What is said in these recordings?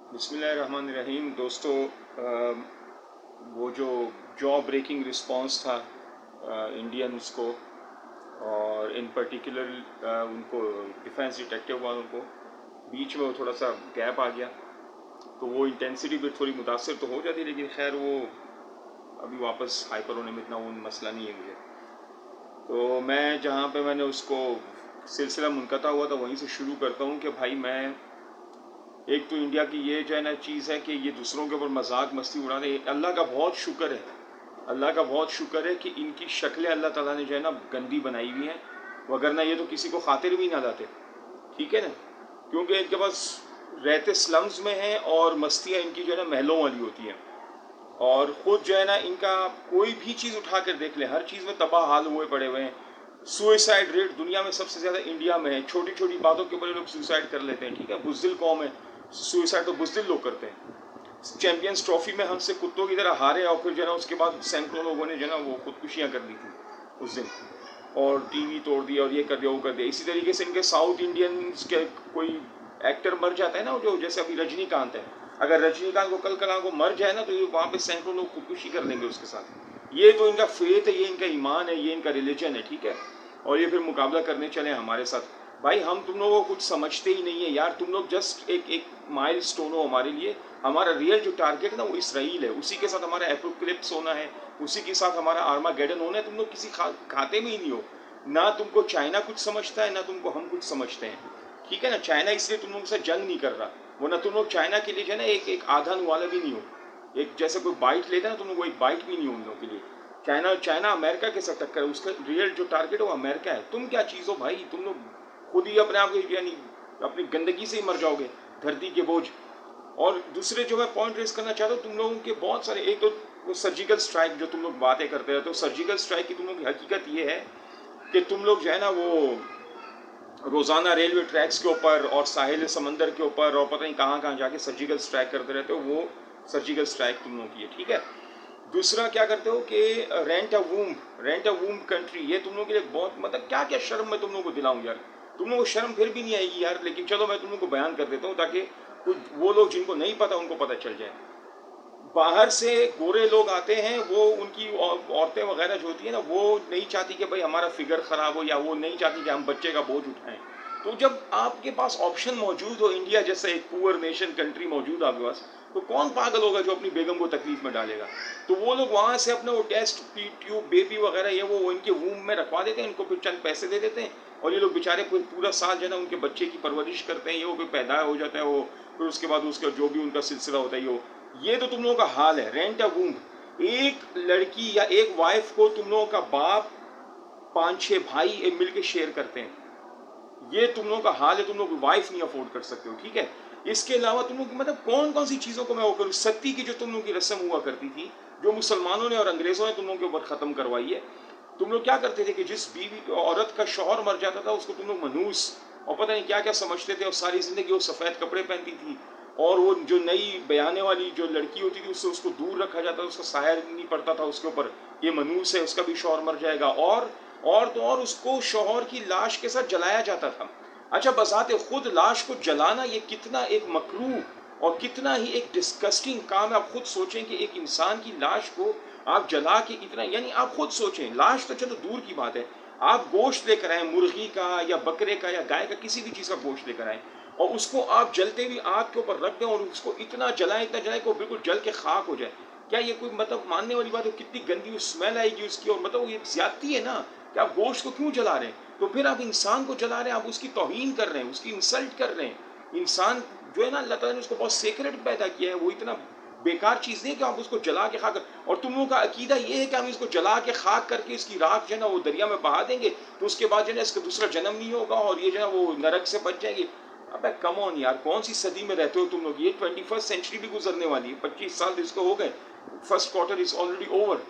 बिस्मिल्लाहिर्रहमानिर्रहीम। दोस्तों, वो जो जॉ ब्रेकिंग रिस्पांस था इंडियंस को, और इन पर्टिकुलर उनको डिफेंस डिटेक्टिव वालों को बीच में वो थोड़ा सा गैप आ गया, तो वो इंटेंसिटी भी थोड़ी मुतासर तो हो जाती, लेकिन खैर वो अभी वापस हाइपर होने में इतना वो मसला नहीं है मुझे। तो मैं जहाँ पे मैंने उसको सिलसिला मुनक़ता हुआ था वहीं से शुरू करता हूँ कि भाई, मैं एक तो इंडिया की ये जो है ना चीज़ है कि ये दूसरों के ऊपर मजाक मस्ती उड़ा रहे। अल्लाह का बहुत शुक्र है, अल्लाह का बहुत शुक्र है कि इनकी शक्लें अल्लाह ताला ने जो है ना गंदी बनाई हुई हैं, वगरना ये तो किसी को खातिर भी ना लाते, ठीक है ना। क्योंकि इनके पास रहते स्लम्स में हैं और मस्तियाँ इनकी जो है ना महलों वाली होती हैं, और ख़ुद जो है ना इनका कोई भी चीज़ उठा कर देख ले, हर चीज़ में तबाह हाल हुए पड़े हुए हैं। सुइसाइड रेट दुनिया में सबसे ज़्यादा इंडिया में है। छोटी छोटी बातों के ऊपर लोग सुइसाइड कर लेते हैं, ठीक है। बुज़दिल कौम है, सुइसाइड तो बुज़दिल लोग करते हैं। चैंपियंस ट्रॉफी में हमसे कुत्तों की तरह हारे, और फिर जो है ना उसके बाद सैकड़ों लोगों ने जो है ना वो खुदकुशियाँ कर दी थी उस दिन, और टीवी तोड़ दिया और ये कर दिया वो कर दिया। इसी तरीके से इनके साउथ इंडियंस के कोई एक्टर मर जाता है ना, जो जैसे अभी रजनीकांत है, अगर रजनीकांत को कल कल को मर जाए ना, तो ये वहाँ पे सैकड़ों लोग खुदकुशी कर लेंगे उसके साथ। ये तो इनका फेथ है, ये इनका ईमान है, ये इनका रिलीजन है, ठीक है। और ये फिर मुकाबला करने चले हमारे साथ। भाई, हम तुम लोगों को कुछ समझते ही नहीं है यार। तुम लोग जस्ट एक एक माइल स्टोन हो हमारे लिए। हमारा रियल जो टारगेट है ना वो इसराइल है, उसी के साथ हमारा एपोक्लिप्स होना है, उसी के साथ हमारा आर्मागेडन होना है। तुम लोग किसी खाते में ही नहीं हो। ना तुमको चाइना कुछ समझता है, ना तुमको हम कुछ समझते हैं, ठीक है ना। चाइना इसलिए तुम लोगों से जंग नहीं कर रहा, वरना तुम लोग चाइना के लिए जो है ना एक आधन वाला भी नहीं हो। एक जैसे कोई बाइट लेता है ना, तुम लोग वो एक बाइट भी नहीं हो उन लोगों के लिए। चाइना अमेरिका के साथ टक्कर है, उसका रियल जो टारगेट है वो अमेरिका है। तुम क्या चीज़ हो भाई, तुम लोग खुद ही अपने आप को यानी अपनी गंदगी से ही मर जाओगे, धरती के बोझ। और दूसरे जो मैं पॉइंट रेस करना चाहता हूँ, तुम लोगों के बहुत सारे, एक तो वो सर्जिकल स्ट्राइक जो तुम लोग बातें करते रहते हो, सर्जिकल स्ट्राइक की तुम लोग की हकीकत ये है कि तुम लोग जो है ना वो रोज़ाना रेलवे ट्रैक्स के ऊपर और साहिल समंदर के ऊपर और पता नहीं कहाँ कहाँ जाके सर्जिकल स्ट्राइक करते रहते हो। वो सर्जिकल स्ट्राइक तुम लोगों की है, ठीक है। दूसरा क्या करते हो कि रेंट अ वूम कंट्री, ये तुम लोगों के लिए बहुत, मतलब क्या क्या शर्म मैं तुम लोगों को दिलाऊं यार। तुम लोगों को शर्म फिर भी नहीं आएगी यार, लेकिन चलो मैं तुम लोगों को बयान कर देता हूँ ताकि कुछ वो लोग जिनको नहीं पता उनको पता चल जाए। बाहर से गोरे लोग आते हैं, वो उनकी औरतें वगैरह जो होती है ना, वो नहीं चाहती कि भाई हमारा फिगर ख़राब हो, या वो नहीं चाहती कि हम बच्चे का बोझ उठाएं। तो जब आपके पास ऑप्शन मौजूद हो, इंडिया जैसे एक पुअर नेशन कंट्री मौजूद आपके पास, तो कौन पागल होगा जो अपनी बेगम को तकलीफ में डालेगा। तो वो लोग वहाँ से अपने वो टेस्ट ट्यूब बेबी वगैरह ये वो इनके वूम में रखवा देते हैं, इनको फिर चंद पैसे दे देते हैं, और ये लोग बेचारे पूरा साल जो है ना उनके बच्चे की परवरिश करते हैं। ये वो फिर पैदा हो जाता है वो, फिर उसके बाद उसका जो भी उनका सिलसिला होता है ये तो तुम लोगों का हाल है। रेंट अ वूम, एक लड़की या एक वाइफ को तुम लोगों का बाप 5-6 भाई मिलके शेयर करते हैं। ये तुम लोगों का हाल है। तुम लोग वाइफ नहीं अफोर्ड कर सकते हो, ठीक है। इसके अलावा तुम लोग मतलब कौन कौन सी चीज़ों को मैं वो करूँ। सती की जो तुम लोगों की रस्म हुआ करती थी, जो मुसलमानों ने और अंग्रेज़ों ने तुम लोगों के ऊपर ख़त्म करवाई है। तुम लोग क्या करते थे कि जिस बीवी औरत का शौहर मर जाता था, उसको तुम लोग मनूस और पता नहीं क्या क्या समझते थे, और सारी ज़िंदगी वो सफ़ेद कपड़े पहनती थी, और वो जो नई बयाने वाली जो लड़की होती थी उससे उसको दूर रखा जाता था, उसका साया नहीं पड़ता था उसके ऊपर। ये मनूस है, उसका भी शौहर मर जाएगा। और तो और उसको शौहर की लाश के साथ जलाया जाता था। अच्छा, बजाते खुद लाश को जलाना ये कितना एक मकरूह और कितना ही एक डिस्कस्टिंग काम है। आप खुद सोचें कि एक इंसान की लाश को आप जला के इतना, यानी आप खुद सोचें, लाश तो चलो दूर की बात है, आप गोश्त लेकर आए मुर्गी का या बकरे का या गाय का, किसी भी चीज़ का गोश्त लेकर आए, और उसको आप जलते हुए आग के ऊपर रख दें और उसको इतना जलाएं कि वो बिल्कुल जल के खाक हो जाए। क्या ये कोई मतलब मानने वाली बात है? कितनी गंदी स्मेल आएगी उसकी, और मतलब ये ज्यादती है ना कि आप गोश्त को क्यों जला रहे हैं। तो फिर आप इंसान को जला रहे हैं, आप उसकी तौहीन कर रहे हैं, उसकी इंसल्ट कर रहे हैं। इंसान जो है ना, अल्लाह ताला ने उसको बहुत सेक्रेट पैदा किया है, वो इतना बेकार चीज़ नहीं कि आप उसको जला के खाक। और तुम लोगों का अकीदा ये है कि हम इसको जला के खाक करके इसकी राख जो है ना वो दरिया में बहा देंगे, तो उसके बाद जो है ना इसका दूसरा जन्म नहीं होगा और ये जो है वो नरक से बच जाएंगे। अबे कम ऑन यार, कौन सी सदी में रहते हो तुम लोग। ये 21st सेंचुरी भी गुजरने वाली है, 25 साल इसको हो गए, first quarter is already over.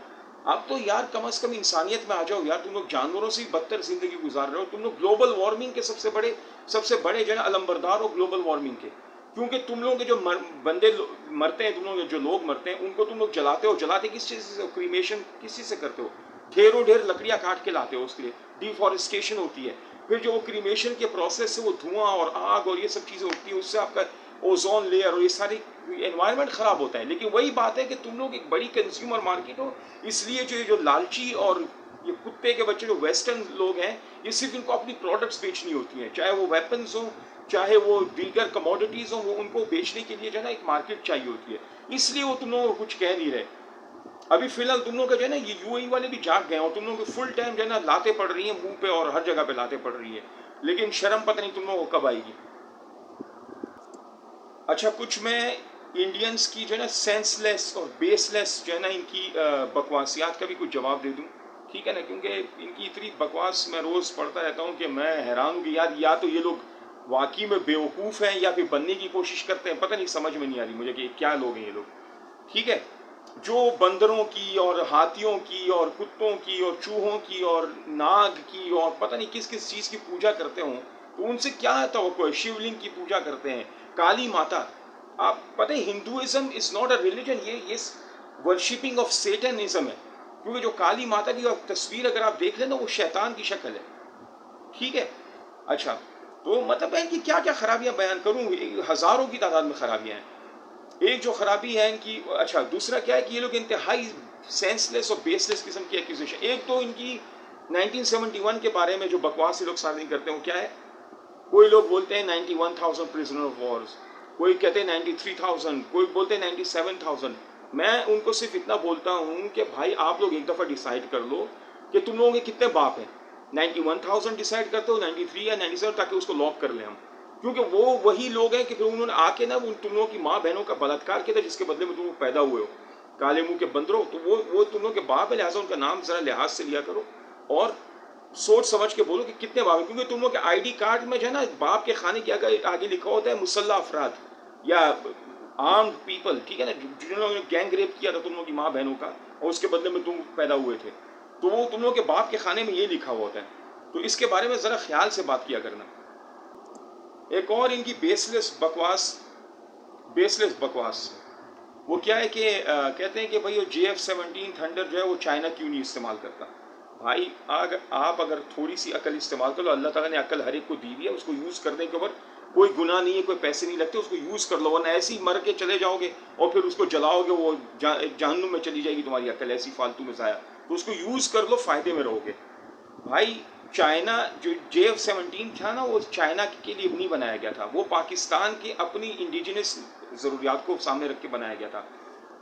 अब तो यार कम से कम इंसानियत में आ जाओ यार। तुम लोग जानवरों से भी बदतर जिंदगी गुजार रहे हो। तुम लोग ग्लोबल वार्मिंग के सबसे बड़े जो है ना अलंबरदार हो ग्लोबल वार्मिंग के। क्योंकि तुम लोग के जो बंदे मरते हैं, तुम लोग जो लोग मरते हैं, उनको तुम लोग जलाते हो। जलाते किस चीज़ से? क्रीमेशन किस चीज़ से करते हो? ढेरों ढेर लकड़ियाँ काट के लाते हो, उसके लिए डिफॉरेस्टेशन होती है। फिर जो वो क्रीमेशन के प्रोसेस से वो धुआं और आग और ये सब चीज़ें उठती है, उससे आपका ओजोन लेयर और ये सारी एनवायरनमेंट ख़राब होता है। लेकिन वही बात है कि तुम लोग एक बड़ी कंज्यूमर मार्केट हो, इसलिए जो लालची और ये कुत्ते के बच्चे जो वेस्टर्न लोग हैं, ये सिर्फ इनको अपनी प्रोडक्ट्स बेचनी होती हैं, चाहे वो वेपन्स हो, चाहे वो दीगर कमोडिटीज़ हो, वो उनको बेचने के लिए जो है ना एक मार्केट चाहिए होती है, इसलिए वो तुम लोगों को कुछ कह नहीं रहे। अभी फिलहाल तुम लोग का जो है ना ये यूएई वाले भी जाग गए और तुम लोगों को फुल टाइम जो है ना लाते पड़ रही है मुंह पे और हर जगह पे लाते पड़ रही है, लेकिन शर्म पता नहीं तुम लोगों को कब आएगी। अच्छा, कुछ मैं इंडियंस की जो है ना सेंसलेस और बेसलेस जो है ना इनकी बकवासियात का भी कुछ जवाब दे दूं, ठीक है ना, क्योंकि इनकी इतनी बकवास मैं रोज़ पढ़ता रहता हूँ कि मैं हैरान हूँ कि यार या तो ये लोग वाकई में बेवकूफ़ हैं या फिर बनने की कोशिश करते हैं, पता नहीं, समझ में नहीं आ रही मुझे कि क्या लोग हैं ये लोग। ठीक है, जो बंदरों की और हाथियों की और कुत्तों की और चूहों की और नाग की और पता नहीं किस किस चीज़ की पूजा करते हों, तो उनसे क्या तवक्को है। शिवलिंग की पूजा करते हैं, काली माता, आप पता है Hinduism is not a religion, ये वर्शिपिंग ऑफ सेटनिज्म है, क्योंकि जो काली माता की तस्वीर अगर आप देख लेना वो शैतान की शक्ल है। ठीक है, अच्छा, तो मतलब है कि क्या क्या खराबियां बयान करूं, हजारों की तादाद में खराबियां हैं। एक जो खराबी है इनकी, अच्छा दूसरा क्या है कि ये लोग इंतहाई सेंसलेस और बेसलेस किस्म की एक्यूजेशन। एक तो इनकी 1971 के बारे में जो बकवास ये लोग सार्वजनिक करते हैं वो क्या है, कोई लोग बोलते हैं 91,000 प्रिजनर ऑफ वॉर्स, कोई कहते हैं 93,000, कोई बोलते हैं 97,000। मैं उनको सिर्फ इतना बोलता हूँ कि भाई आप लोग एक दफ़ा डिसाइड कर लो कि तुम लोगों के कितने बाप हैं। 91,000 डिसाइड करते हो, 93 या 97, ताकि उसको लॉक कर लें हम, क्योंकि वो वही लोग हैं कि फिर उन्होंने आके ना उन तुम लोगों की माँ बहनों का बलात्कार किया था, जिसके बदले में तुम लोग पैदा हुए हो, काले मुंह के बंदरों। तो वो तुम लोग के बाप है, लिहाजा उनका नाम जरा लिहाज से लिया करो और सोच समझ के बोलो कि कितने बाप है, क्योंकि तुम लोग के आईडी कार्ड में जो है ना बाप के खाने के आगे लिखा होता है मुसल्ला अफराद या आर्म्ड पीपल, ठीक है ना, जिन्होंने गैंग रेप किया था तुम लोग की माँ बहनों का और उसके बदले में तुम पैदा हुए थे, तो वो तुम लोग के बाप के खाने में ये लिखा हुआ होता है। तो इसके बारे में ज़रा ख्याल से बात किया करना। एक और इनकी बेसलेस बकवास वो क्या है कि कहते हैं कि भाई वो JF-17 थंडर जो है वो चाइना क्यों नहीं इस्तेमाल करता। भाई अगर थोड़ी सी अकल इस्तेमाल कर लो, अल्लाह ताला ने अकल हर एक को दी हुई है, उसको यूज़ करने के ऊपर कोई गुनाह नहीं है, कोई पैसे नहीं लगते, उसको यूज़ कर लो, वरना ऐसे ही मर के चले जाओगे और फिर उसको जलाओगे, वो जहन्नुम में चली जाएगी तुम्हारी अकल ऐसी फालतू में ज़ाया। तो उसको यूज़ कर लो, फ़ायदे में रहोगे। भाई चाइना जो JF-17 था ना, वो चाइना के लिए नहीं बनाया गया था, वो पाकिस्तान की अपनी इंडिजिनस ज़रूरियात को सामने रख के बनाया गया था।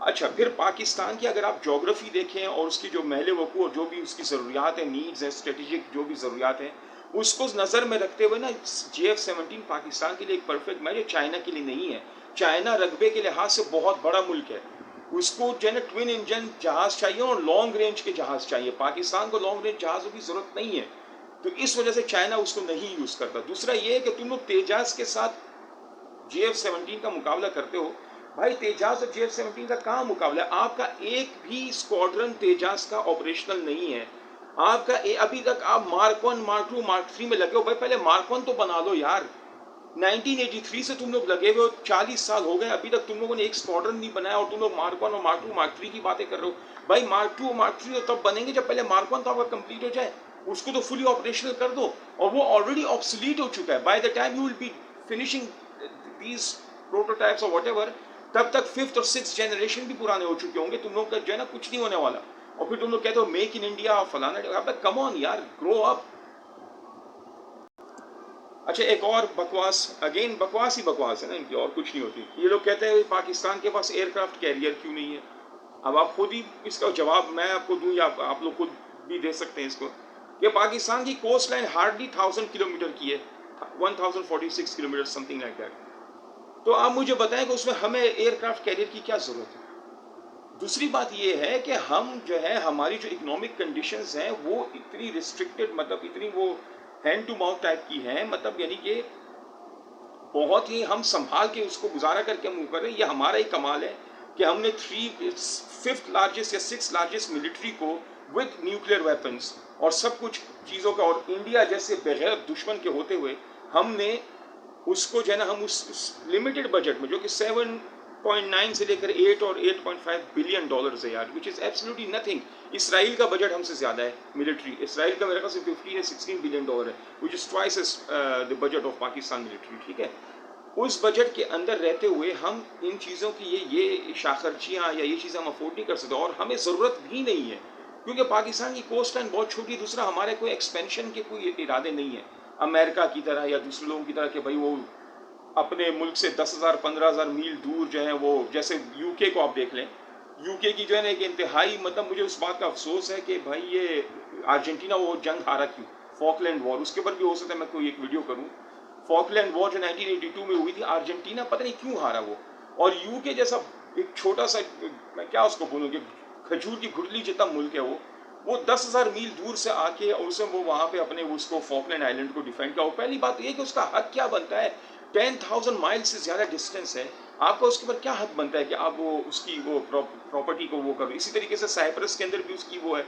अच्छा, फिर पाकिस्तान की अगर आप जोग्राफ़ी देखें और उसकी जो महल वकूअ और जो भी उसकी ज़रूरियात हैं, नीड्स हैं, स्ट्रेटेजिक जो भी ज़रूरियात हैं, उसको नज़र में रखते हुए ना JF-17 पाकिस्तान के लिए एक परफेक्ट मैच है, चाइना के लिए नहीं है। चाइना रकबे के लिहाज से बहुत बड़ा मुल्क है, उसको जो है ना ट्विन इंजन जहाज़ चाहिए और लॉन्ग रेंज के जहाज़ चाहिए। पाकिस्तान को लॉन्ग रेंज जहाज़ों की ज़रूरत नहीं है, तो इस वजह से चाइना उसको नहीं यूज़ करता। दूसरा ये है कि तुम लोग तेजास के साथ JF-17 का मुकाबला करते हो। भाई तेजास और JF-17 का कहाँ मुकाबला है? आपका एक भी स्क्वाड्रन तेजास का ऑपरेशनल नहीं है। आपका अभी तक आप मार्क 1, मार्क 2, मार्क 3 में लगे हो। भाई पहले मार्क 1 तो बना लो यार। 1983 से तुम लोग लगे हुए हो, 40 साल हो गए, अभी तक तुम लोगों ने एक स्क्वाड्रन नहीं बनाया और तुम लोग मार्क 1 और मार्क 2, मार्क 3 की बातें कर रहे हो। भाई मार्क 2 और मार्क 3 तो तब बनेंगे जब पहले मार्क 1 तो आपका कंप्लीट हो जाए, उसको तो फुली ऑपरेशनल कर दो, और वो ऑलरेडी ऑब्सोलीट हो चुका है। By the time you will be finishing these prototypes और व्हाटएवर, तब तक 5th और 6th जनरेशन भी पुराने हो चुके होंगे। तुम लोग का जो है ना कुछ नहीं होने वाला, और फिर तुम लोग कहते हो मेक इन इंडिया फलाना। कम ऑन यार, ग्रो अप। अच्छा, एक और बकवास, अगेन बकवास ही बकवास है ना इनकी, और कुछ नहीं होती। ये लोग कहते हैं पाकिस्तान के पास एयरक्राफ्ट कैरियर क्यों नहीं है। अब आप खुद ही इसका जवाब मैं आपको दूं या आप लोग खुद भी दे सकते हैं इसको, कि पाकिस्तान की कोस्ट लाइन हार्डली 1000 किलोमीटर की है, 1046 किलोमीटर समथिंग लाइक दैट। तो आप मुझे बताएं कि उसमें हमें एयरक्राफ्ट कैरियर की क्या ज़रूरत है। दूसरी बात ये है कि हम जो है हमारी जो इकोनॉमिक कंडीशंस हैं वो इतनी रिस्ट्रिक्टेड, मतलब इतनी वो हैंड टू माउथ टाइप की हैं, मतलब यानी कि बहुत ही हम संभाल के उसको गुजारा करके हम ऊपर हैं। ये हमारा ही कमाल है कि हमने 5th लार्जेस्ट या 6th लार्जेस्ट मिलिट्री को विद न्यूक्लियर वेपन्स और सब कुछ चीज़ों का, और इंडिया जैसे बगैर दुश्मन के होते हुए हमने उसको जो है ना, हम उस लिमिटेड बजट में जो कि 7.9 से लेकर 8 और 8.5 बिलियन डॉलर्स है यार, which is absolutely nothing. Israel का बजट हमसे ज़्यादा है मिलिट्री, इसराइल का मेरे ख्याल से 15 या 16 बिलियन डॉलर है, which is twice as the budget of Pakistan military. ठीक है, उस बजट के अंदर रहते हुए हम इन चीज़ों की ये शाखर्चियाँ या ये चीज़ें हम अफोर्ड नहीं कर सकते, और हमें ज़रूरत भी नहीं है, क्योंकि पाकिस्तान की कोस्ट लाइन बहुत छोटी है। दूसरा, हमारे कोई एक्सपेंशन के कोई इरादे नहीं है अमेरिका की तरह या दूसरे लोगों की तरह कि भाई वो अपने मुल्क से 10,000 15,000 मील दूर जो है, वो जैसे यूके को आप देख लें, यूके की जो है ना एक इंतहाई, मतलब मुझे उस बात का अफसोस है कि भाई ये अर्जेंटीना वो जंग हारा क्यों, फॉकलैंड वॉर, उसके ऊपर भी हो सकता है मैं कोई एक वीडियो करूं। फॉकलैंड वॉर जो 1982 में हुई थी, अर्जेंटीना पता नहीं क्यों हारा वो, और यूके जैसा एक छोटा सा, मैं क्या उसको बोलूँ कि खजूर की गुठली जितना मुल्क है वो 10,000 मील दूर से आके और उसने वो वहाँ पे अपने उसको फॉकलैंड आइलैंड को डिफेंड किया। और पहली बात ये कि उसका हक क्या बनता है, 10,000 माइल से ज़्यादा डिस्टेंस है, आपका उसके ऊपर क्या हक बनता है कि आप वो उसकी वो प्रॉपर्टी को वो करो। इसी तरीके से साइप्रस के अंदर भी उसकी वो है,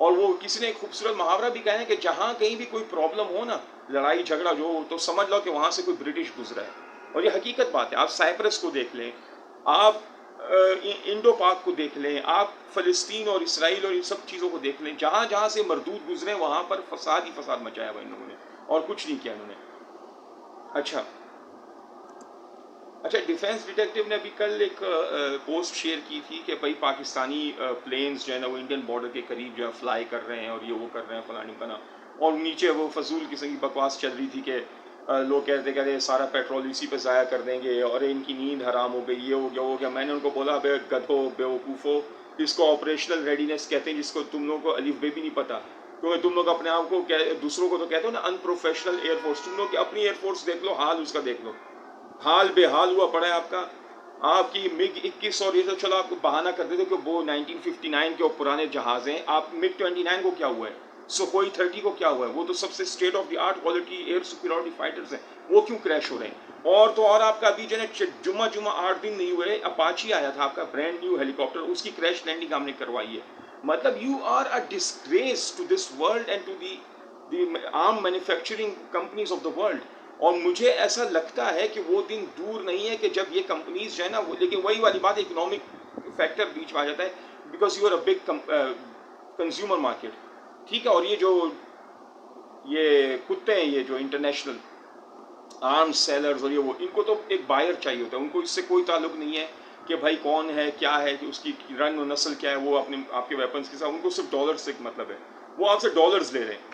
और वो किसी ने एक खूबसूरत मुहावरा भी कहा है कि जहाँ कहीं भी कोई प्रॉब्लम हो ना, लड़ाई झगड़ा जो हो, तो समझ लो कि वहाँ से कोई ब्रिटिश गुजरा है, और ये हकीकत बात है। आप साइप्रस को देख लें, आप इंडो पाक को देख लें, आप फ़लस्तीन और इसराइल और इन सब चीज़ों को देख लें, जहाँ जहाँ से मरदूद गुजरे वहाँ पर फसाद ही फसाद मचाया हुआ इन लोगों ने, और कुछ नहीं किया इन्होंने। अच्छा अच्छा, डिफेंस डिटेक्टिव ने अभी कल एक पोस्ट शेयर की थी कि भाई पाकिस्तानी प्लेन्स जो है ना वो इंडियन बॉर्डर के करीब जो है फ्लाई कर रहे हैं और ये वो कर रहे हैं फलानी बना, और नीचे वो फजूल किस्म की बकवास चल रही थी कि लोग कहते सारा पेट्रोल इसी पे ज़ाया कर देंगे और इनकी नींद हराम हो गई, ये हो गया वो गया। मैंने उनको बोला, बे गधो बेवकूफ़ो, इसको ऑपरेशनल रेडीनेस कहते हैं, जिसको तुम लोगों को अलिफ बे भी नहीं पता, क्योंकि तुम लोग अपने आप को दूसरों को तो कहते हो ना अनप्रोफेशनल एयरफोर्स। तुम लोग की अपनी एयरफोर्स देख लो, हाल उसका देख लो, हाल बेहाल हुआ पड़ा है आपका। आपकी मिग 21 और ये तो चलो आपको बहाना कर देते कि वो 1959 के पुराने जहाज हैं, आप मिग 29 को क्या हुआ है, सुखोई 30 को क्या हुआ है, वो तो सबसे state of the art quality air superiority fighters हैं, वो क्यों क्रैश हो रहे हैं। और तो और आपका अभी जो है जुम्मा 8 दिन नहीं हुए, अपाची आया था आपका ब्रांड न्यू हेलीकॉप्टर, उसकी क्रैश लैंडिंग हमने करवाई है। मतलब you are a disgrace to this world and to the arm manufacturing companies of the world. और मुझे ऐसा लगता है कि वो दिन दूर नहीं है कि जब ये कंपनीज जो है ना वो, लेकिन वही वाली बात, इकोनॉमिक फैक्टर बीच में आ जाता है, because you are a big consumer market, ठीक है। और ये कुत्ते हैं, ये जो इंटरनेशनल आर्म्स सेलर्स और ये वो, इनको तो एक बायर चाहिए होता है, उनको इससे कोई ताल्लुक नहीं है कि भाई कौन है क्या है, कि उसकी रंग और नस्ल क्या है, वो अपने आपके वेपन्स के साथ, उनको सिर्फ डॉलर से मतलब है, वो आपसे डॉलर्स ले रहे हैं।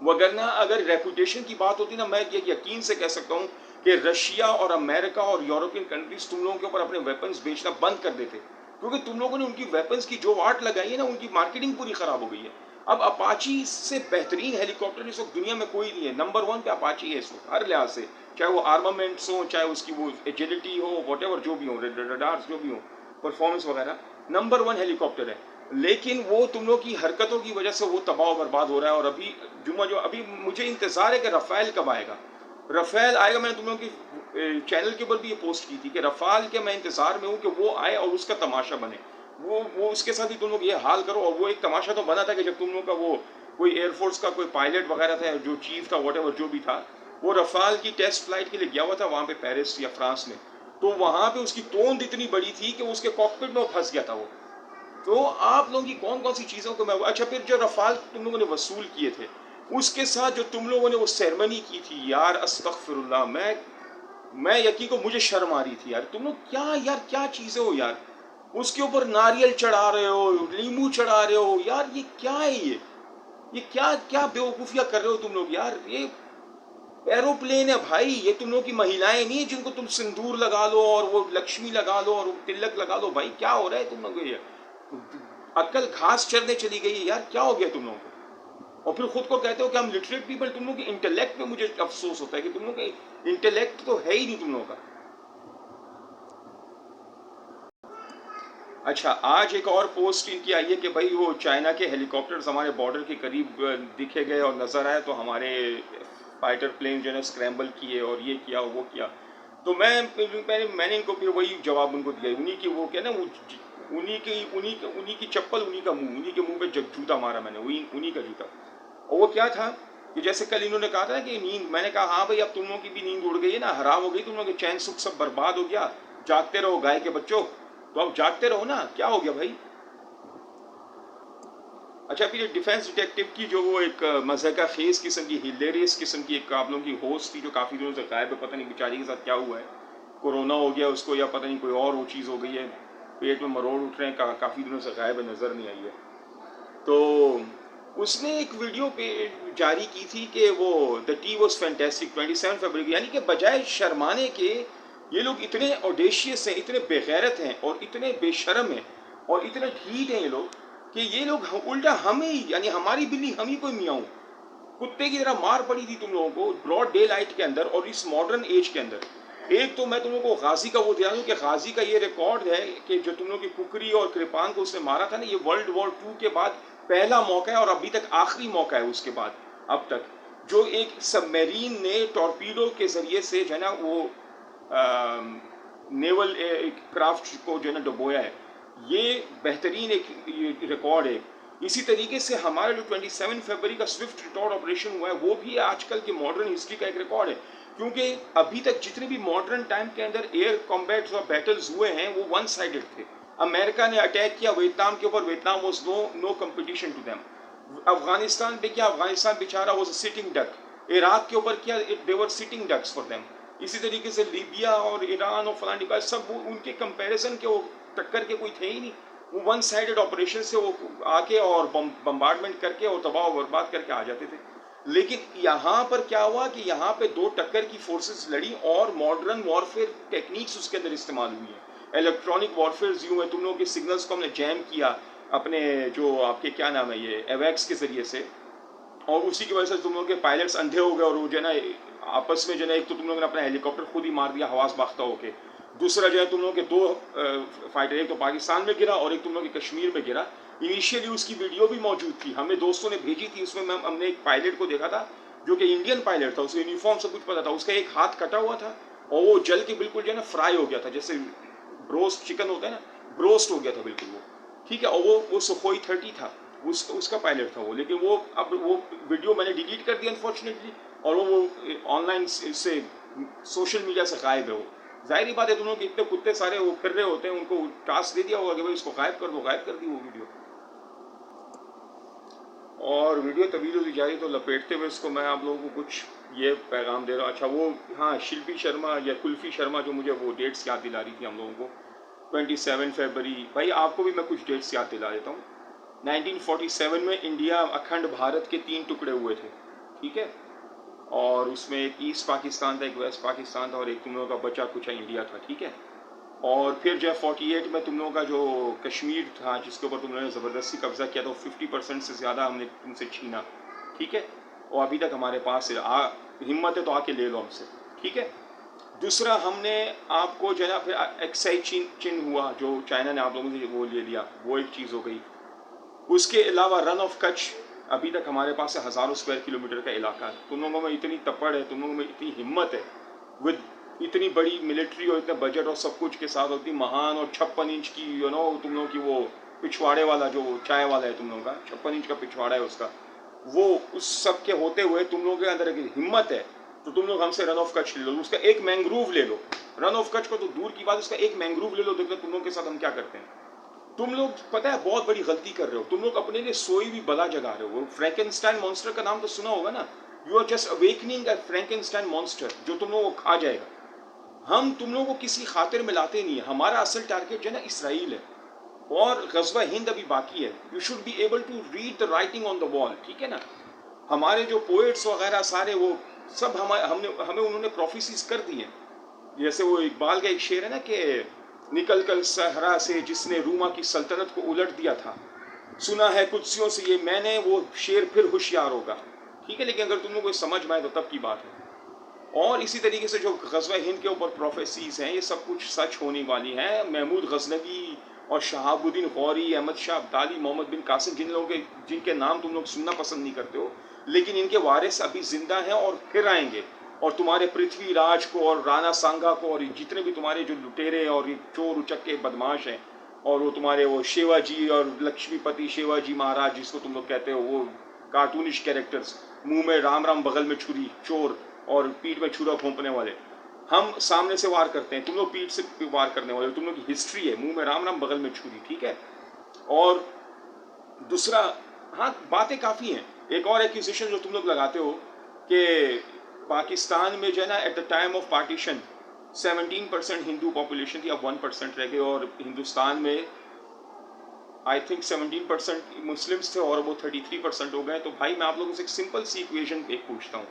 वगरना अगर रेपुटेशन की बात होती ना, मैं ये यकीन से कह सकता हूँ कि रशिया और अमेरिका और यूरोपियन कंट्रीज तुम लोगों के ऊपर अपने वेपन्स बेचना बंद कर देते, क्योंकि तुम लोगों ने उनकी वेपन्स की जो आर्ट लगाई है ना, उनकी मार्केटिंग पूरी खराब हो गई है। अब अपाची से बेहतरीन हेलीकॉप्टर इस वक्त दुनिया में कोई नहीं है, नंबर 1 पे अपाची है इस वक्त हर लिहाज से, चाहे वो आर्मामेंट्स हो, चाहे उसकी वो एजिलिटी हो, वॉटेवर जो भी हो, रडार्स जो भी हो, परफॉर्मेंस वगैरह, नंबर 1 हेलीकॉप्टर है। लेकिन वो तुम लोग की हरकतों की वजह से वो तबाह बर्बाद हो रहा है। और अभी अभी मुझे इंतजार है कि रफ़ाल कब आएगा, रफ़ाल आएगा। मैंने तुम लोगों की चैनल के ऊपर भी ये पोस्ट की थी कि रफ़ाल के मैं इंतजार में हूँ कि वो आए और उसका तमाशा बने, वो उसके साथ ही तुम लोग ये हाल करो। और वो एक तमाशा तो बना था कि जब तुम लोग का वो कोई एयरफोर्स का कोई पायलट वगैरह था, जो चीफ था, वॉट जो भी था, वो रफ़ाल की टेस्ट फ्लाइट के लिए गया हुआ था वहाँ पे पेरिस या फ्रांस में, तो वहाँ पे उसकी तोंद इतनी बड़ी थी कि उसके कॉकपिट में फंस गया था वो। तो आप लोगों की कौन कौन सी चीज़ों को मैं, अच्छा फिर जो रफ़ाल तुम लोगों ने वसूल किए थे, उसके साथ जो तुम लोगों ने वो सेरेमनी की थी यार, अस्तगफिरुल्लाह, मैं यकीन को मुझे शर्म आ रही थी यार। तुम लोग क्या यार, क्या चीज़ें हो यार, उसके ऊपर नारियल चढ़ा रहे हो, लींबू चढ़ा रहे हो यार, ये क्या है, ये क्या क्या बेवकूफ़ियाँ कर रहे हो तुम लोग यार। ये एरोप्लेन है भाई, ये तुम लोग की महिलाएं नहीं है जिनको तुम सिंदूर लगा लो और वो लक्ष्मी लगा लो और तिलक लगा लो। भाई क्या हो रहा है तुम लोग, ये अक्ल घास चरने चली गई है यार, क्या हो गया तुम लोगों को। और फिर खुद को कहते हो कि हम लिटरेट पीपल, तुम लोग के इंटेलेक्ट पे मुझे अफसोस होता है कि तुम लोग का इंटेलेक्ट तो है ही नहीं तुम लोगों का। अच्छा, आज एक और पोस्ट इनकी आई है कि भाई वो चाइना के हेलीकॉप्टर्स हमारे बॉर्डर के करीब दिखे गए और नज़र आए, तो हमारे फाइटर प्लेन जो है स्क्रैम्बल किए और ये किया वो किया। तो मैंने इनको फिर वही जवाब उनको दिया, उन्हीं की वो क्या ना, वो उन्हीं की चप्पल, उन्हीं का मुंह, उन्हीं के मुंह पे जूता मारा मैंने, उन्हीं का जूता। और वो क्या था कि जैसे कल इन्होंने कहा था कि नींद, मैंने कहा हाँ भाई अब तुम लोगों की भी नींद उड़ गई है ना, हराम हो गई, तुम लोगों के चैन सुख सब बर्बाद हो गया, जागते रहो गाय के बच्चों। तो अब जागते रहो ना, क्या हो गया भाई। अच्छा, फिर ये डिफेंस डिटेक्टिव की जो वो एक मज़ाक़ा ख़ेज़ किस्म की, हिलेरियस किस्म की एक आप लोगों की होस्ट थी जो काफ़ी दिनों से गायब है, पता नहीं बेचारी के साथ क्या हुआ है, कोरोना हो गया उसको या पता नहीं कोई और वो चीज़ हो गई है, पेट में मरोड़ उठ रहे हैं, काफ़ी दिनों से गायब है, नज़र नहीं आई है। तो उसने एक वीडियो पे जारी की थी कि वो द टी वॉज फैंटेस्टिक 27 फरवरी, यानी कि बजाय शर्माने के ये लोग इतने ऑडेशियस हैं, इतने बेगैरत हैं और इतने बेशर्म हैं और इतने ढीठ हैं ये लोग कि ये लोग उल्टा हमें ही, यानी हमारी बिल्ली हम ही कोई मियाऊं कुत्ते की तरह मार पड़ी थी तुम लोगों को ब्रॉड डे लाइट के अंदर और इस मॉडर्न एज के अंदर। एक तो मैं तुम लोगों को गाजी का वो दिला दूं कि गाजी का ये रिकॉर्ड है कि जो तुम लोगों की कुकरी और कृपान को उसने मारा था ना, ये वर्ल्ड वॉर 2 के बाद पहला मौका है और अभी तक आखिरी मौका है उसके बाद अब तक, जो एक सबमरीन ने टॉर्पीडो के जरिए से जो है ना वो नेवल क्राफ्ट को जो है ना डुबोया है। ये बेहतरीन एक रिकॉर्ड है। इसी तरीके से हमारा जो 27 फरवरी का स्विफ्ट रिटॉर्ड ऑपरेशन हुआ है वो भी आजकल की मॉडर्न हिस्ट्री का एक रिकॉर्ड है, क्योंकि अभी तक जितने भी मॉडर्न टाइम के अंदर एयर कॉम्बैट्स और बैटल्स हुए हैं वो वन साइडेड थे। अमेरिका ने अटैक किया वियतनाम के ऊपर, Vietnam was no competition to them. Afghanistan पे किया, अफगानिस्तान बेचारा was a sitting duck. Iraq के ऊपर किया, they were sitting ducks for them. इसी तरीके से लीबिया और ईरान और फलानी का सब उनके कंपैरिजन के वो टक्कर के कोई थे ही नहीं। वो वन साइडेड ऑपरेशन से वो आके और बम्बार्डमेंट करके और तबाह बर्बाद करके आ जाते थे। लेकिन यहाँ पर क्या हुआ कि यहाँ पे दो टक्कर की फोर्सेस लड़ी और मॉडर्न वॉरफेयर टेक्निक्स उसके अंदर इस्तेमाल हुई है। इलेक्ट्रॉनिक वॉरफेयर यूँ है, तुम लोगों के सिग्नल्स को हमने जैम किया अपने जो आपके क्या नाम है ये एवैक्स के जरिए से, और उसी की वजह से तुम लोगों के पायलट्स अंधे हो गए और वो जो है ना आपस में जो है एक तो तुम लोगों ने अपना हेलीकॉप्टर खुद ही मार दिया हवास बाख्ता होके, दूसरा जो है तुम लोगों के दो फाइटर, एक तो पाकिस्तान में गिरा और एक तुम लोगों के कश्मीर में गिरा। इनिशियली उसकी वीडियो भी मौजूद थी, हमें दोस्तों ने भेजी थी, उसमें हमने एक पायलट को देखा था जो कि इंडियन पायलट था, उसके यूनिफॉर्म सब कुछ पता था, उसका एक हाथ कटा हुआ था और वो जल के बिल्कुल जो है ना फ्राई हो गया था, जैसे ब्रोस्ट चिकन होता है ना, ब्रोस्ट हो गया था बिल्कुल वो, ठीक है। और वो सुखोई 30 था, उसका पायलट था वो, लेकिन वो अब वो वीडियो मैंने डिलीट कर दिया अनफॉर्चुनेटली, और वो ऑनलाइन से सोशल मीडिया से गायब है वो। जाहिर बात है, दोनों के इतने कुत्ते सारे वो फिर रहे होते हैं, उनको टास्क दे दिया होगा कि भाई इसको गायब कर दो, गायब कर दी वो वीडियो। और वीडियो तवील होती जा रही तो लपेटते हुए इसको मैं आप लोगों को कुछ ये पैगाम दे रहा हूँ। अच्छा वो हाँ, शिल्पी शर्मा या कुल्फी शर्मा जो मुझे वो डेट्स याद दिला रही थी हम लोगों को, 27 फरवरी, भाई आपको भी मैं कुछ डेट्स याद दिला देता हूँ। 1947 में इंडिया अखंड भारत के 3 टुकड़े हुए थे, ठीक है, और उसमें एक ईस्ट पाकिस्तान था, एक वेस्ट पाकिस्तान था और एक तुम लोगों का बचा कुछ इंडिया था, ठीक है। और फिर जो है 48 में तुम लोगों का जो कश्मीर था जिसके ऊपर तुम लोगों ने ज़बरदस्ती कब्जा किया था, 50% से ज़्यादा हमने तुमसे छीना, ठीक है, और अभी तक हमारे पास है, हिम्मत है तो आके ले लो हमसे, ठीक है। दूसरा हमने आपको जो है ना फिर एक्साइज चिन्ह हुआ जो चाइना ने आप लोगों से वो ले लिया, वो एक चीज़ हो गई। उसके अलावा रन ऑफ कच्छ अभी तक हमारे पास है, 1000 स्क्वायर किलोमीटर का इलाका है। तुम लोगों में इतनी तपड़ है, तुम लोगों में इतनी हिम्मत है, विद इतनी बड़ी मिलिट्री और इतने बजट और सब कुछ के साथ, इतनी महान और 56 इंच की तुम लोगों की वो पिछवाड़े वाला जो चाय वाला है तुम लोगों का 56 इंच का पिछवाड़ा है उसका, वो उस सब के होते हुए तुम लोगों के अंदर एक हिम्मत है, तो तुम लोग हमसे रन ऑफ कच्छ ले लो, उसका एक मैंग्रोव ले लो। रन ऑफ कच्छ को तो दूर की बात, उसका एक मैंग्रोव ले लो, देखो तुम लोग के साथ हम क्या करते हैं। तुम लोग पता है बहुत बड़ी गलती कर रहे हो, तुम लोग अपने लिए सोई भी बला जगा रहे हो। फ्रैंकेनस्टाइन मॉन्स्टर का नाम तो सुना होगा ना, you are just awakening a Frankenstein monster जो तुम लोगों को खा जाएगा। हम तुम लोगों को किसी खातिर में लाते नहीं है, हमारा असल टारगेट जो है ना इसराइल है और गज़वा हिंद अभी बाकी है। You should be able to read the writing on the wall, ठीक है ना। हमारे जो पोएट्स वगैरह सारे वो सब हमें उन्होंने प्रोफेसीज कर दी हैं। जैसे वो इकबाल का एक शेर है ना कि निकल कर सहरा से जिसने रूमा की सल्तनत को उलट दिया था, सुना है कुदसियों से ये मैंने, वो शेर फिर होशियार होगा, ठीक है। लेकिन अगर तुम लोग को समझ में आए तो तब की बात है। और इसी तरीके से जो गज़वा हिंद के ऊपर प्रोफेसीज हैं ये सब कुछ सच होने वाली हैं। महमूद गजनवी और शहाबुद्दीन गौरी, अहमद शाह अब्दाली, मोहम्मद बिन कासिम, जिनके नाम तुम लोग सुनना पसंद नहीं करते हो, लेकिन इनके वारिस अभी जिंदा हैं और फिर आएंगे। और तुम्हारे पृथ्वीराज को और राणा सांगा को और जितने भी तुम्हारे जो लुटेरे और चोर उचक्के बदमाश हैं, और वो तुम्हारे वो शिवाजी और लक्ष्मीपति शिवाजी महाराज जिसको तुम लोग कहते हो, वो कार्टूनिश कैरेक्टर्स, मुंह में राम राम बगल में छुरी चोर और पीठ में छुरा घोंपने वाले, हम सामने से वार करते हैं, तुम लोग पीठ से वार करने वाले, तुम लोग की हिस्ट्री है मुंह में राम राम बगल में छुरी, ठीक है। और दूसरा हाँ, बातें काफ़ी हैं। एक और एक्यूजेशन जो तुम लोग लगाते हो कि पाकिस्तान में जो है ना, at the time of partition 17% Hindu population थी, अब 1% रह गए, और हिंदुस्तान में आई थिंक 17% मुस्लिम्स थे और वो 33% हो गए। तो भाई मैं आप लोगों से एक सिंपल सी इक्वेशन एक पूछता हूँ,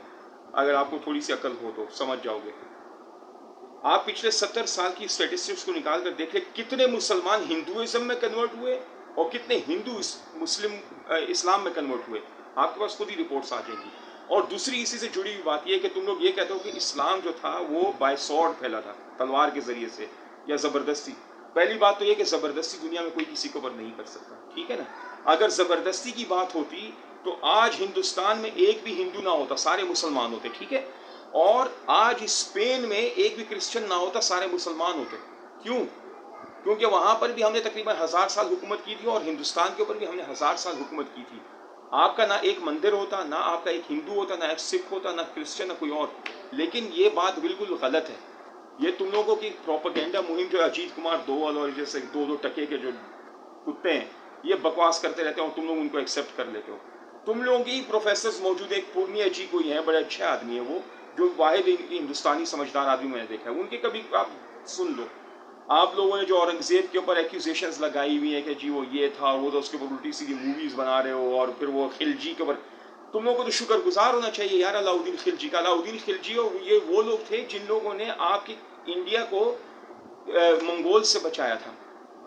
अगर आपको थोड़ी सी अकल हो तो समझ जाओगे। आप पिछले 70 साल की स्टेटिस्टिक्स को निकाल कर देख ले, कितने मुसलमान हिंदुइज्म में कन्वर्ट हुए और कितने हिंदू मुस्लिम इस्लाम में कन्वर्ट हुए। आपके पास खुद ही रिपोर्ट्स आ जाएंगी। और दूसरी इसी से जुड़ी हुई बात यह कि तुम लोग ये कहते हो कि इस्लाम जो था वो बाय सॉर्ड फैला था, तलवार के जरिए से या ज़बरदस्ती। पहली बात तो ये कि ज़बरदस्ती दुनिया में कोई किसी को ऊपर नहीं कर सकता, ठीक है ना। अगर ज़बरदस्ती की बात होती तो आज हिंदुस्तान में एक भी हिंदू ना होता, सारे मुसलमान होते, ठीक है। और आज स्पेन में एक भी क्रिश्चियन ना होता, सारे मुसलमान होते। क्यों? क्योंकि वहां पर भी हमने तकरीबन 1000 साल हुकूमत की थी और हिंदुस्तान के ऊपर भी हमने 1000 साल हुकूमत की थी। आपका ना एक मंदिर होता, ना आपका एक हिंदू होता, ना एक सिख होता, ना क्रिश्चियन, ना कोई और। लेकिन ये बात बिल्कुल गलत है। ये तुम लोगों की प्रोपेगेंडा मुहिम जो अजीत कुमार दोवल और जैसे दो टके के जो कुत्ते हैं, ये बकवास करते रहते हैं और तुम लोग उनको एक्सेप्ट कर लेते हो। तुम लोगों की प्रोफेसर मौजूद है, एक पूर्णिया जी कोई है, बड़े अच्छे आदमी है वो, जो वाहिद हिंदुस्तानी समझदार आदमी मैंने देखा है। उनके कभी आप सुन लो। आप लोगों ने जो औरंगजेब के ऊपर एक्यूजेशंस लगाई हुई है कि जी वो ये था, वो तो उसके ऊपर उल्टी सीधी मूवीज बना रहे हो, और फिर वो खिलजी के ऊपर, तुम लोगों को तो शुक्रगुजार होना चाहिए यार अलाउद्दीन खिलजी का। अलाउद्दीन खिलजी और ये वो लोग थे जिन लोगों ने आपकी इंडिया को मंगोल से बचाया था।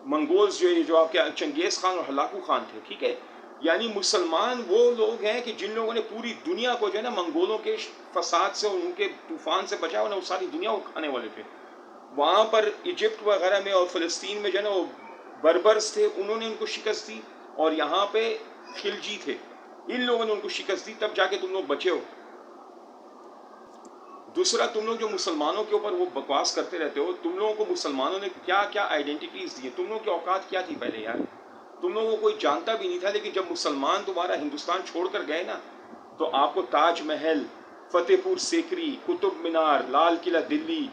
मंगोल्स जो आपके चंगेज खान और हलाकू खान थे, ठीक है। यानी मुसलमान वो लोग हैं कि जिन लोगों ने पूरी दुनिया को जो है ना मंगोलों के फसाद से और उनके तूफान से बचाया, उन्हें सारी दुनिया को खाने वाले थे। वहाँ पर इजिप्ट वगैरह में और फ़लस्तीन में जो है ना वो बर्बर्स थे, उन्होंने उनको शिकस्त दी। और यहाँ पे खिलजी थे, इन लोगों ने उनको शिकस्त दी, तब जाके तुम लोग बचे हो। दूसरा, तुम लोग जो मुसलमानों के ऊपर वो बकवास करते रहते हो, तुम लोगों को मुसलमानों ने क्या क्या आइडेंटिटीज दी। तुम लोगों की औकात क्या थी पहले यार? तुम लोगों को कोई जानता भी नहीं था। लेकिन जब मुसलमान तुम्हारा हिंदुस्तान छोड़कर गए ना, तो आपको ताजमहल, फतेहपुर सीकरी, कुतुब मीनार, लाल किला दिल्ली,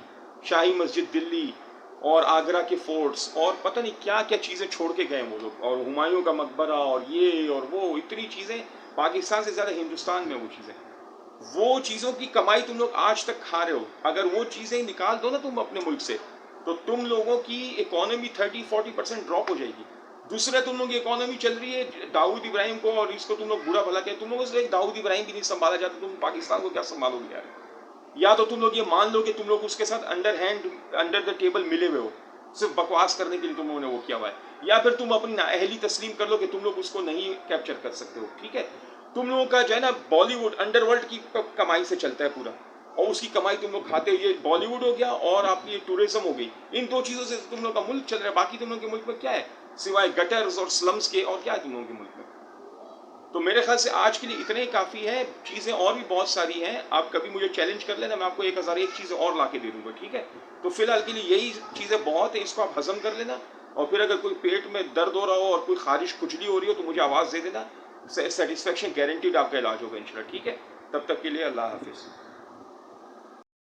शाही मस्जिद दिल्ली और आगरा के फोर्ट्स और पता नहीं क्या क्या चीज़ें छोड़ के गए वो लोग, और हुमायूं का मकबरा और ये और वो, इतनी चीज़ें। पाकिस्तान से ज़्यादा हिंदुस्तान में वो चीज़ें, वो चीज़ों की कमाई तुम लोग आज तक खा रहे हो। अगर वो चीज़ें निकाल दो ना तुम अपने मुल्क से, तो तुम लोगों की इकोनॉमी 30-40% ड्रॉप हो जाएगी। दूसरा, तुम लोग की इकोनॉमी चल रही है दाऊद इब्राहिम को, और इसको तुम लोग बुरा भला कहते, तुम लोगों से एक दाऊद इब्राहिम भी नहीं संभाला जाता, तुम पाकिस्तान को क्या संभालोगे यार? या तो तुम लोग ये मान लो कि तुम लोग उसके साथ अंडर द टेबल मिले हुए हो, सिर्फ बकवास करने के लिए तुम लोगों ने वो किया हुआ है, या फिर तुम अपनी नाअहली तस्लीम कर लो कि तुम लोग उसको नहीं कैप्चर कर सकते हो, ठीक है। तुम लोगों का जो है ना बॉलीवुड अंडरवर्ल्ड की कमाई से चलता है पूरा, और उसकी कमाई तुम लोग खाते हो। ये बॉलीवुड हो गया और आपकी ये टूरिज्म हो गई, इन दो चीज़ों से तुम लोग का मुल्क चल रहा है। बाकी तुम लोग के मुल्क में क्या है सिवाय गटर्स और स्लम्स के, और क्या है तुम लोगों के मुल्क में? तो मेरे ख्याल से आज के लिए इतने ही काफ़ी है। चीज़ें और भी बहुत सारी हैं, आप कभी मुझे चैलेंज कर लेना, मैं आपको 1001 चीज़ें और ला के दे दूँगा, ठीक है। तो फिलहाल के लिए यही चीज़ें बहुत है, इसको आप हजम कर लेना। और फिर अगर कोई पेट में दर्द हो रहा हो और कोई खारिश खुजली हो रही हो तो मुझे आवाज़ दे देना, सेटिस्फेक्शन गारंटीड आपका इलाज होगा इंशाल्लाह, ठीक है। तब तक के लिए अल्लाह हाफिज़।